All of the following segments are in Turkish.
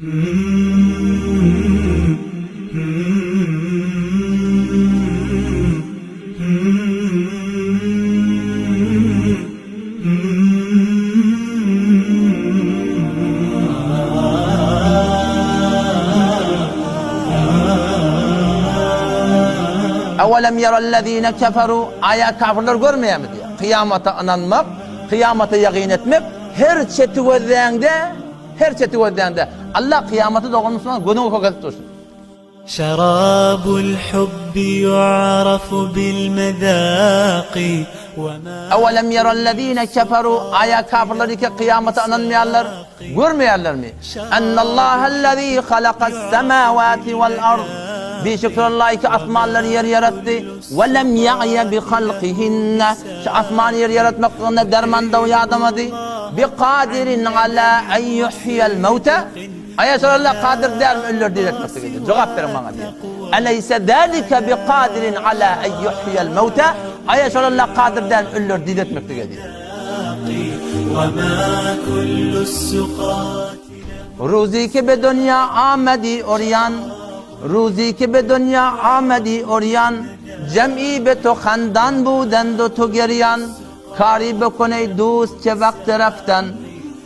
اَوَلَمْ يَرَ الَّذ۪ينَ كَفَرُوا Aya kafirler görmeye mi diyor? Kıyamata inanmak, kıyamata yakin etmek, her çeti gözlerinde, Allah kıyamatı doğan Müslüman günü fakat dursun. شراب الحب يعرف بالمذاق اَوَلَمْ يَرَ الَّذ۪ينَ كَفَرُوا Aya kafirler ki kıyamata inanmayanlar, görmeyenler mi? اَنَّ اللّٰهَ الَّذ۪ي خَلَقَ السَّمَاوَاتِ وَالْأَرْضِ بشكر الله ki asmanları yer yarattı ve lem ya'ya bi halqihinne şu asmanı yer yaratmakla dermanda uyadamadı bi kadirin ala en yuhyiyel mevte ayetullah kadir der mi ölür diretmekte gidiyor cevap verin bana diyor eleyse zalike bi kadirin ala en yuhyiyel mevte ayetullah kadir der ölür diretmekte gidiyor ruzi be dünya amedi oryan روزی که به دنیا آمدی اوریان جمعی به تو خندان بودند و تو گریان کاری بکنی دوست که وقت رفتن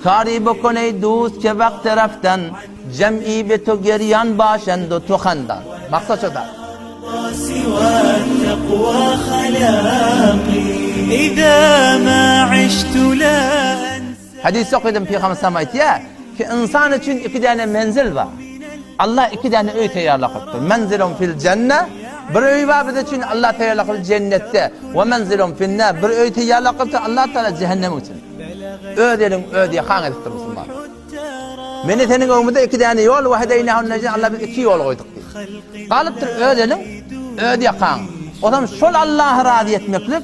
کاری بکنی دوست که وقت رفتن جمعی به تو گریان باشند و تو خندان مقصد شده حدیث okudum Peygamber Samayti'ye ki insan için iki tane menzil var. Allah iki tane öy tayarlaktır. Menzilun fil cennet, bir öy var bir de için Allah tayarlaktır cennette. Ve menzilun fil nar, bir öy tayarlaktır Allah Teala cehennem için. Ödelim ödeye kan ediptir Müslüman. Meni senin önümde iki tane yol ve hedeynehun necen Allah biz iki yol koyduk diyor. Kalıptır ödelim ödeye kan. O zaman şol Allah'ı razı etmeklik,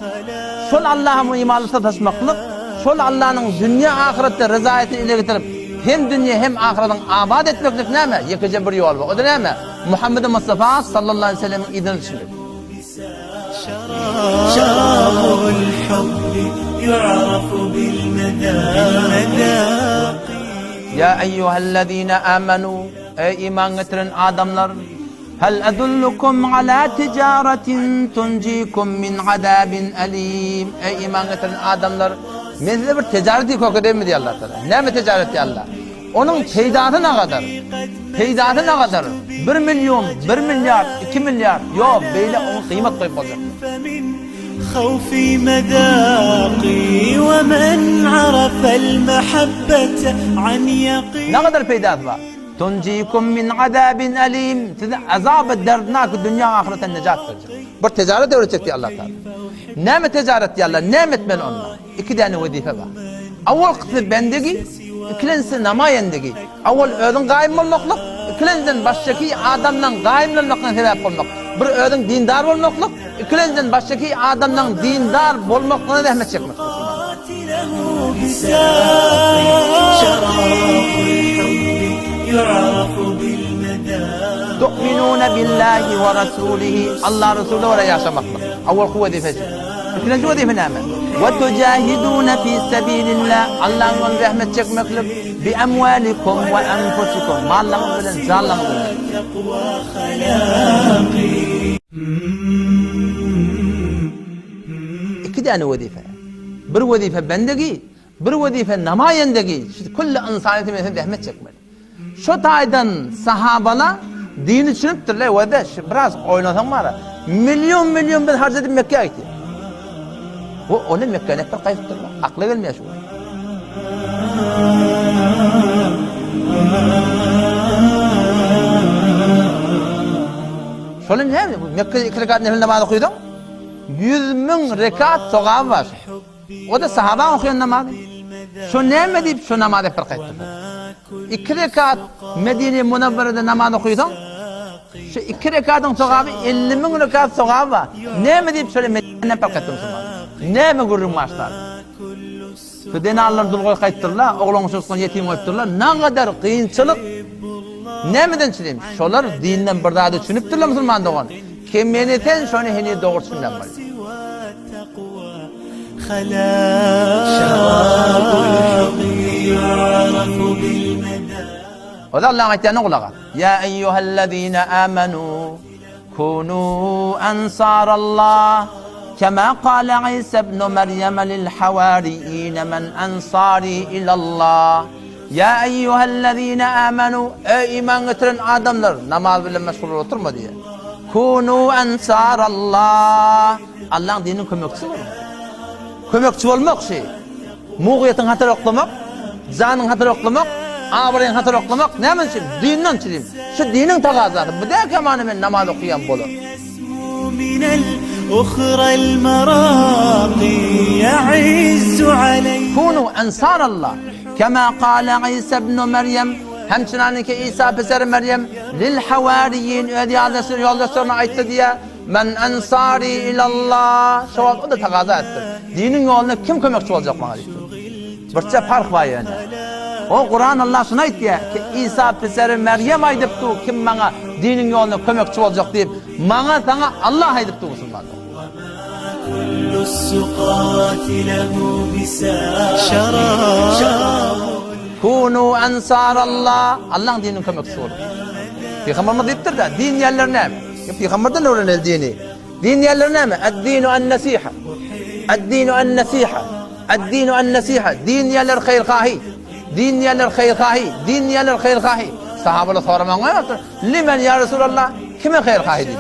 şol Allah'ın imanı sataşmaklık, şol Allah'ın dünya ahirette rızayetini ile getirip hem dünya hem ahiretten abad etmeklik ne mi? Yıkıcı bir yol var. O da ne mi? Muhammed Mustafa sallallahu aleyhi ve sellem'in idini düşünür. Şarabul hubbi yu'rafu bil medâq. Ya eyyühellezîne âmenû ey iman getiren adamlar hel edullukum ala ticaretin tuncikum min azabin alim. Ey iman getiren adamlar men size bir ticareti kokudayım mı diyor Allah Teala. Ne mi ticareti Allah? Onun teydatı ne kadar? Teydatı ne kadar? 1 milyon, 1 milyar, 2 milyar. Yok böyle onun kıymet koyup olacak. خوفي مذاقي ومن عرف المحبة عن يقين. Ne kadar teydat var? Tuncikum min azabin alim. Size azab derdnak dünya ahiretten necat verecek. Bir ticaret öğretecek diyor Allah Teala. Ne mi ticaret diyor Allah? Ne etmeli onunla? İki tane vazife var. Avval kısmı bendegi, ikincisi namayendegi. Avval ödün gayim olmaklık, ikinciden baştaki adamdan gayimlenmekten sebep olmak. Bir ödün dindar olmaklık, ikinciden baştaki adamdan dindar olmaktan rahmet çekmek. Tu'minuna billahi ve rasulihi. Allah Resulü ve yaşamaklık. Avval ku vazifesi. İkinci vazife ne mi? وَتُجَاهِدُونَ فِي سَب۪يلِ اللّٰهِ Allah'ın rahmet çekmekle بِاَمْوَالِكُمْ وَاَنْفُسِكُمْ Mallarınız bilen, canlarınız bilen. İki tane vazife. Bir vazife bendeki, bir vazife namayendeki. Kulli insaniyeti mesela rahmet çekmeli. Şu taydan sahabala dini düşünüptürler ve de biraz oynatan var. Milyon ben harcadım Mekke'ye gitti. Bu onun Mekke'ne bir kayıptırlar. Akla gelmiyor şu. Şöyle ne mi? Mekke'de 2 rekat nefil namaz okuyordun. 100.000 rekat soğan var. O da sahaba okuyan namaz. Şu ne mi deyip şu namazı bir kayıptırlar. 2 rekat Medine-i Münevvere'de namaz okuyordun. Şu 2 rekatın soğabı 50.000 rekat soğan var. Ne mi deyip şöyle Medine'den bir kayıptırlar. Ne mi görürüm maçlar? Şu denarlar dul koy kayıttırlar, oğlan çocuktan yetim koyuptırlar. Ne kadar kıyınçılık. Ne miden çileyim? Şolar dinden bir daha da düşünüptürler Müslüman doğan. Kim yeneten şunu heni doğursundan var. وذا الله عيتان أغلقا يا أيها الذين آمنوا كونوا أنصار الله كما قال عيسى ابن مريم للحواريين من أنصاري إلى الله يا أيها الذين آمنوا إيمان getiren adamlar namaz bilen meşgul oturma diye kunu ensar Allah Allah'ın dininin kömekçisi olmak kömekçi olmak şey muğiyetin hatır oklamak zanın hatır oklamak ağabey'in hatır oklamak ne için dinden çilim şu dinin tagazatı bu da kemanı men namaz okuyan bolu من الأخرى المراقي يعز عليه كونوا أنصار الله كما قال عيسى ابن مريم همچنانه ki İsa pezeri Meryem lil havariyin öyle yoldaşlarına ayıttı diye men ensari ilallah şovat o da takaza etti. Dinin yoluna kim kömekçi olacak bana diyor. Birçe fark var yani. O Kur'an Allah şuna ayıttı ya ki İsa pezeri Meryem aydıptı kim bana dinin yoluna kömekçi olacak deyip bana sana Allah aydıptı Müslüman. كل السقات له بساق شراب Kunu ensarallah Allah'ın dininin kömekçisi olur. Peygamberimiz deyiptir de din yerlerine mi? Peygamberden öğrenil dini. Din yerlerine mi? Ad-dinu en-nasiha. Ad-dinu en-nasiha. Ad-dinu en-nasiha. Din yerler hayırkahi. Din yerler hayırkahi. Din yerler hayırkahi. Sahabeler soraman var. Limen ya Resulallah? Kime hayırkahi dedi?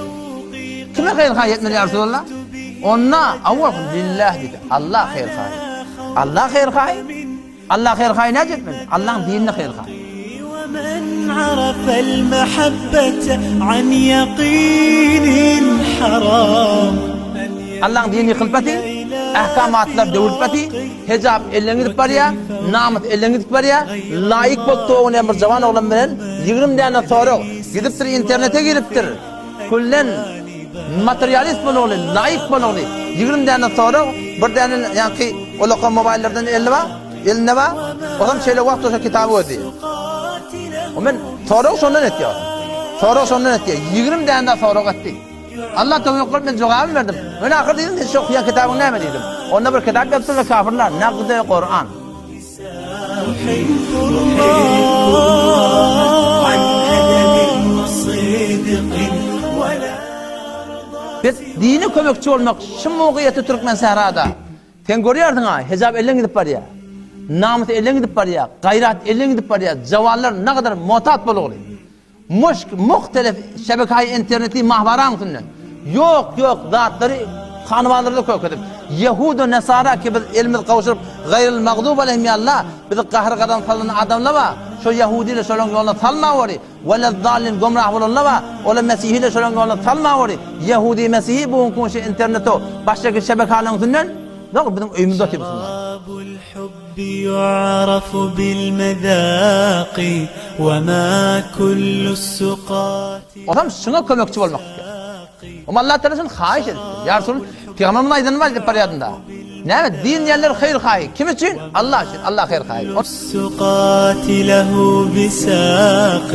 Kime hayırkahi etmeli ya Resulallah? Onna avval lillah dedi. Allah hayırkahi. Allah hayırkahi. Allah hayırkahi ne etmeli? Allah'ın dinine hayırkahi. ومن عرف المحبة عن يقين حرام Allah'ın dini kılpati, ahkamatlar devulpati, hicab elden gidip var ya, namet elden gidip var ya, layık bolduğun emir cavan oğlan bilen 20 tane soru gidiptir internete giriptir. Kullen materyalist bololu, layık bololu 20 tane soru bir tane yani olaka mobillerden eline var. O zaman şöyle vakit olsa kitabı ödüyor. O ben soru sondan etiyor. Soru sondan etiyor. 20 tane soru etti. Allah tevfik ben cevabı verdim. Ben ahir dedim hiç okuyan kitabın ne mi dedim. Onda bir kitap yapsın ve kafirler. Nakde Kur'an. Biz dini kömekçi olmak şu muğiyeti Türkmen Sahra'da. Sen görüyordun ha, hicab elden gidip var ya. Namus elden gidip var ya. Gayrat elden gidip var ya. Cavallar ne kadar muhtat bolu muhtelif şebeke interneti mahvaran sunnen. Yok zatları kanıvalarda koyup Yahudu Nesara ki biz ilmi kavuşup gayril mağdub aleyhim ya Allah bizi kahırgadan salınan adamlar var. Şu Yahudiyle şolun yoluna salma var. Vele zalin gomrah olanlar var. Ola Mesihiyle şolun yoluna salma var. Yahudi Mesihi bu konuşu interneto baştaki şebekelerin sunnen. Yok bizim öyümüzde otibusunda. الحب يعرف بالمذاق وما كل السقات Adam şuna kömekçi olmak istiyor. Ama Allah Teala'sın hayiş etti. Ya Resulullah Peygamberimiz aydın var parayadında. Ne din yerler hayır hayi. Kim için? Allah için. Allah hayır hayi. السقات له بساق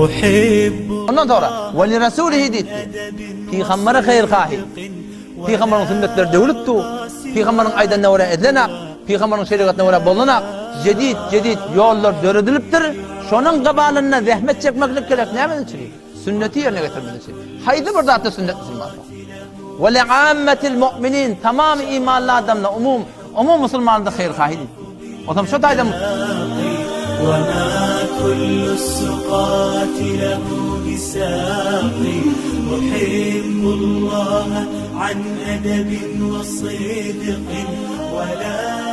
أحب Ondan sonra ve li Resulihi dedi. Peygamber'e hayır hayi. Peygamber'in sünnetleri devlettu. Peygamber'in aydan nevre edilenak. Peygamber'in şeriatına göre bulunak. Cedid yollar dörediliptir. Şunun kabalına zahmet çekmeklik gerek. Ne yapın için? Sünneti yerine getirmek için. Haydi bir zatı sünnet Müslümanlar. Ve li'ammetil mu'minin tamam imanlı adamla umum Müslümanlarda hayır kahidi. O zaman şu tayda وما كل السقات له بساق أحب الله عن أدب وصدق ولا